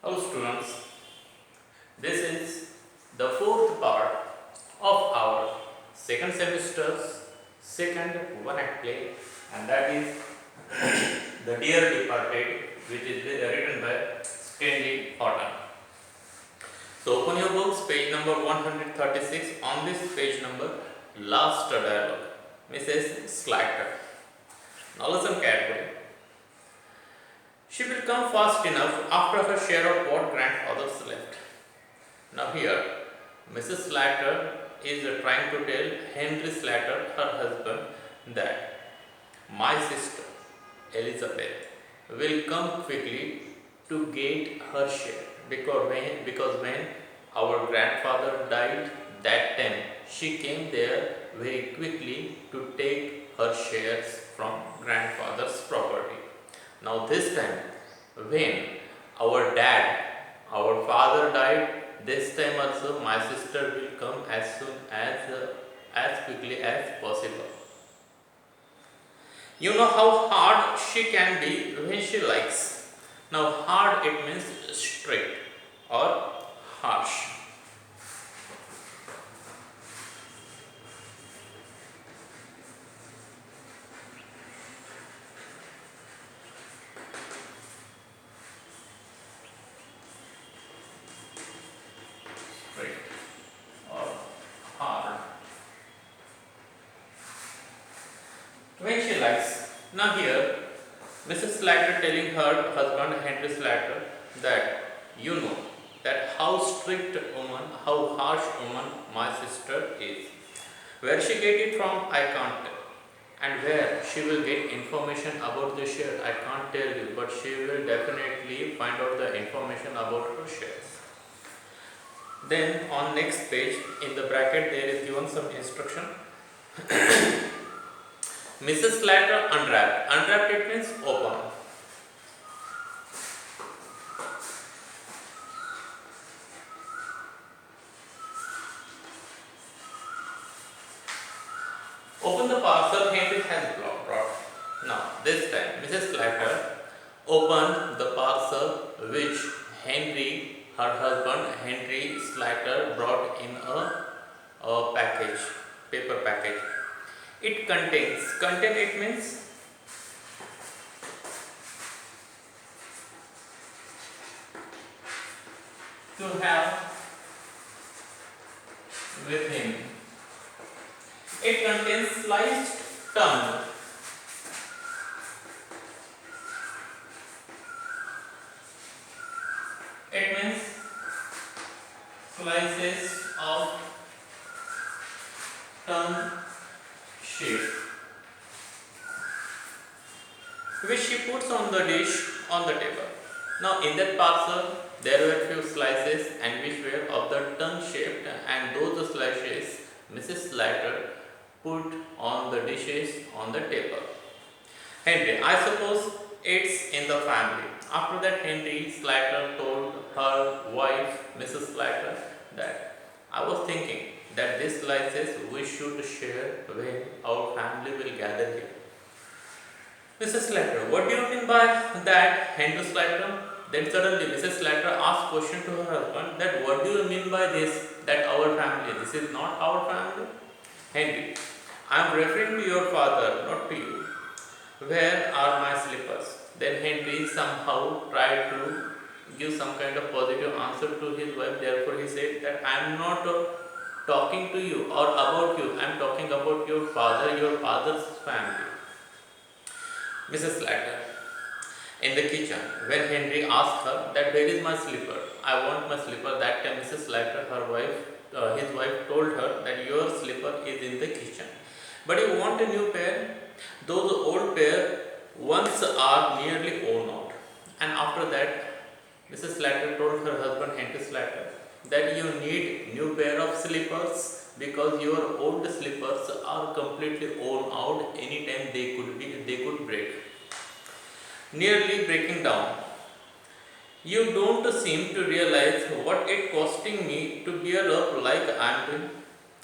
Hello students, this is the fourth part of our second semester's second one act play, and that is The Dear Departed, which is written by Stanley Horton. So open your books, page number 136. On this page number, last dialogue, Mrs. Slater. Now listen carefully. She will come fast enough after her share of what grandfather's left. Now here, Mrs. Slater is trying to tell Henry Slater, her husband, that my sister, Elizabeth, will come quickly to get her share because when our grandfather died that time, she came there very quickly to take her shares from grandfather's property. Now this time, when our father died, this time also my sister will come as quickly as possible. You know how hard she can be when she likes. Now hard it means strict or harsh. Strict or hard. When she likes. Now here, Mrs. Slater telling her husband Henry Slater that you know that how strict woman, how harsh woman my sister is. Where she get it from, I can't tell. And where she will get information about the share, I can't tell you, but she will definitely find out the information about her shares. Then on next page, in the bracket there is given some instruction. Mrs. Slater unwrapped. Unwrapped it means open. Open the parcel Henry has brought. Now this time Mrs. Slater opened the parcel which Henry, her husband Henry Slater brought in a package, paper package. It contain it means to have with him. It contains sliced tongue. It means slices of tongue shape, which she puts on the dish on the table. Now in that parcel there were few slices and which were of the tongue shaped, and those slices Mrs. Slater put on the dishes on the table. Henry, I suppose it's in the family. After that Henry Slater told her wife Mrs. Slater that I was thinking that these slices we should share when our family will gather here. Mrs. Slater, what do you mean by that, Henry Slater? Then suddenly Mrs. Slater asked question to her husband that what do you mean by this, that our family, this is not our family? Henry, I am referring to your father, not to you. Where are my slippers? Then Henry somehow tried to give some kind of positive answer to his wife. Therefore he said that I am not talking to you or about you. I am talking about your father, your father's family. Mrs. Slater, in the kitchen, when Henry asked her that where is my slipper, I want my slipper. That time Mrs. Slater, her wife, his wife told her that your slipper is in the kitchen. But you want a new pair? Those old pair once are nearly worn out. And after that, Mrs. Slater told her husband Henry Slater that you need new pair of slippers because your old slippers are completely worn out. Anytime they could break, nearly breaking down. You don't seem to realize what it costing me to bear up like I am doing.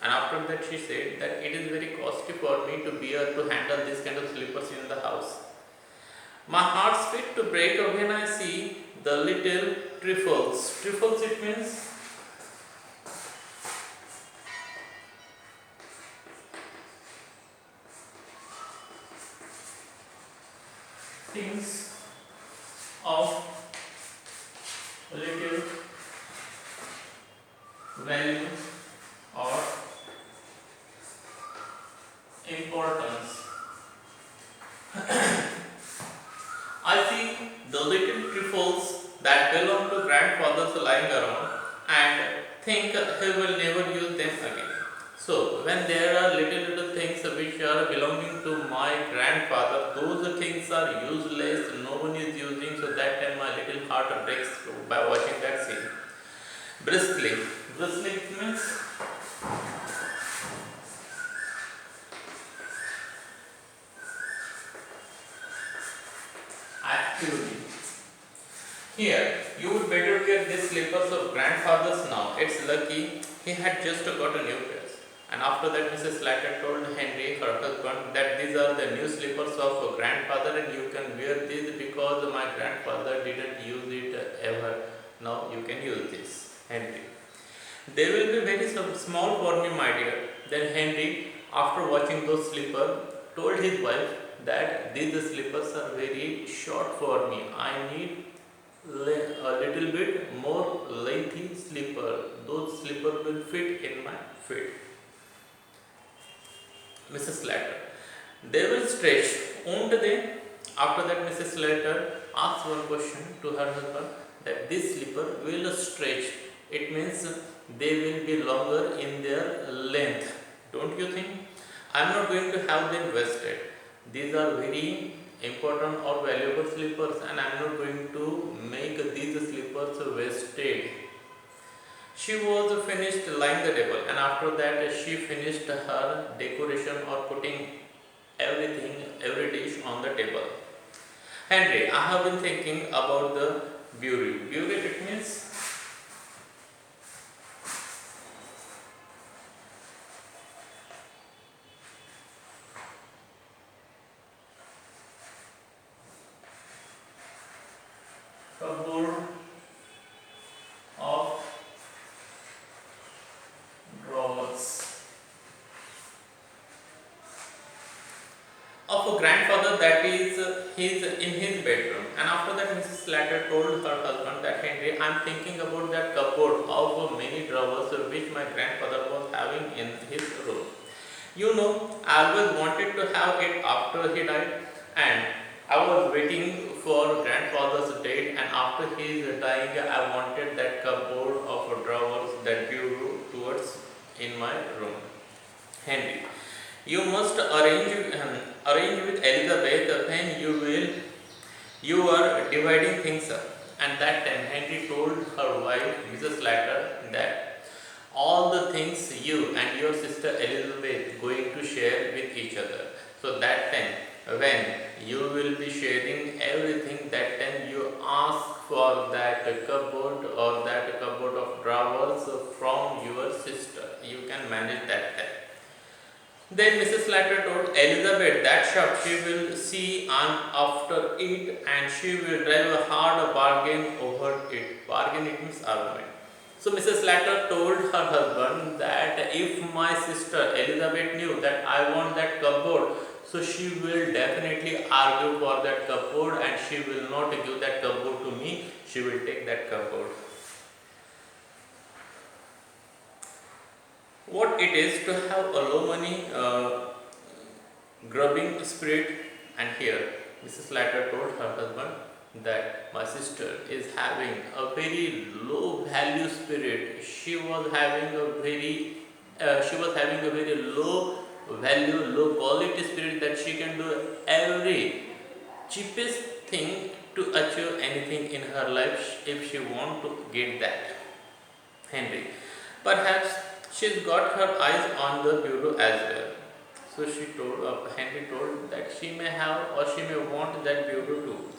And after that she said that it is very costly for me to bear to handle this kind of slippers in the house. My heart split to break when I see the little trifles. Trifles, it means things of little value or importance. I see the little trifles that belong to grandfathers lying around and think he will never use them again. So, when there are little things which are belonging to my grandfather, those things are useless, no one is using, so that time my little heart breaks by watching that scene. Briskly. Briskly means actively. Here, you would better wear these slippers of grandfather's now. It's lucky he had just got a new pair. And after that, Mrs. Slater told Henry, her husband, that these are the new slippers of grandfather and you can wear these because my grandfather didn't use it ever. Now you can use this, Henry. They will be very small for me, my dear. Then Henry, after watching those slippers, told his wife that these slippers are very short for me. I need a little bit more lengthy slipper. Those slippers will fit in my feet. Mrs. Slater. They will stretch, won't they? After that, Mrs. Slater asked one question to her husband that this slipper will stretch. It means they will be longer in their length. Don't you think? I am not going to have them wasted. These are very important or valuable slippers and I am not going to make these slippers wasted. She was finished laying the table and after that she finished her decoration or putting everything, every dish on the table. Henry, I have been thinking about the bureau. Bureau, it means cupboard of drawers of a grandfather that is in his bedroom. And after that, Mrs. Slater told her husband that Henry, I am thinking about that cupboard of many drawers which my grandfather was having in his room. You know, I always wanted to have it after he died, and I was waiting for grandfather's date, and after his dying, I wanted that cupboard of drawers, that bureau towards in my room. Henry, you must arrange with Elizabeth when you are dividing things up. And that time Henry told her wife, Mrs. Slater, that all the things you and your sister Elizabeth going to share with each other. So that time when you will be sharing everything, that time you ask for that cupboard or that cupboard of drawers from your sister. You can manage that time. Then Mrs. Slater told Elizabeth that shop she will see on after it and she will drive a hard bargain over it. Bargain, it means argument. So Mrs. Slater told her husband that if my sister Elizabeth knew that I want that cupboard, so she will definitely argue for that cupboard and she will not give that cupboard to me. She will take that cupboard. What it is to have a low money grubbing spirit, and here Mrs. Slater told her husband that my sister is having a very low value spirit. She was having a very low value, low quality spirit, that she can do every cheapest thing to achieve anything in her life if she want to get that. Henry, perhaps she's got her eyes on the bureau as well. So Henry told that she may have or she may want that bureau too.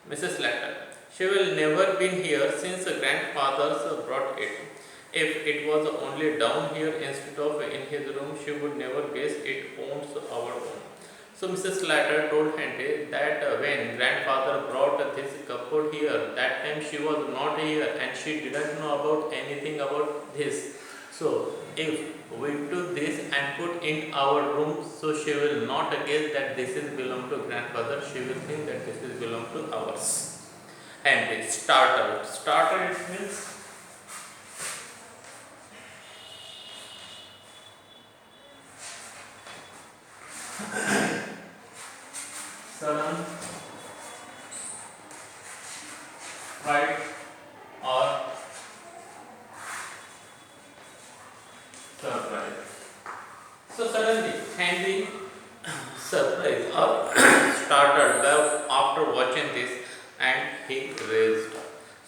Mrs. Slater, she will never been here since the grandfathers brought it. If it was only down here instead of in his room, she would never guess it owns our own. So Mrs. Slater told Henry that when grandfather brought this cupboard here, that time she was not here and she didn't know about anything about this. So if we took this and put in our room, so she will not guess that this is belong to grandfather. She will think that this is belong to ours. Henry startled. Startled it means sudden, fright, or surprise. So suddenly Henry surprised or startled after watching this and he raised.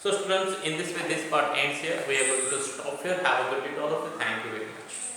So students, in this way this part ends here. We are going to stop here. Have a good day to all of you. Thank you very much.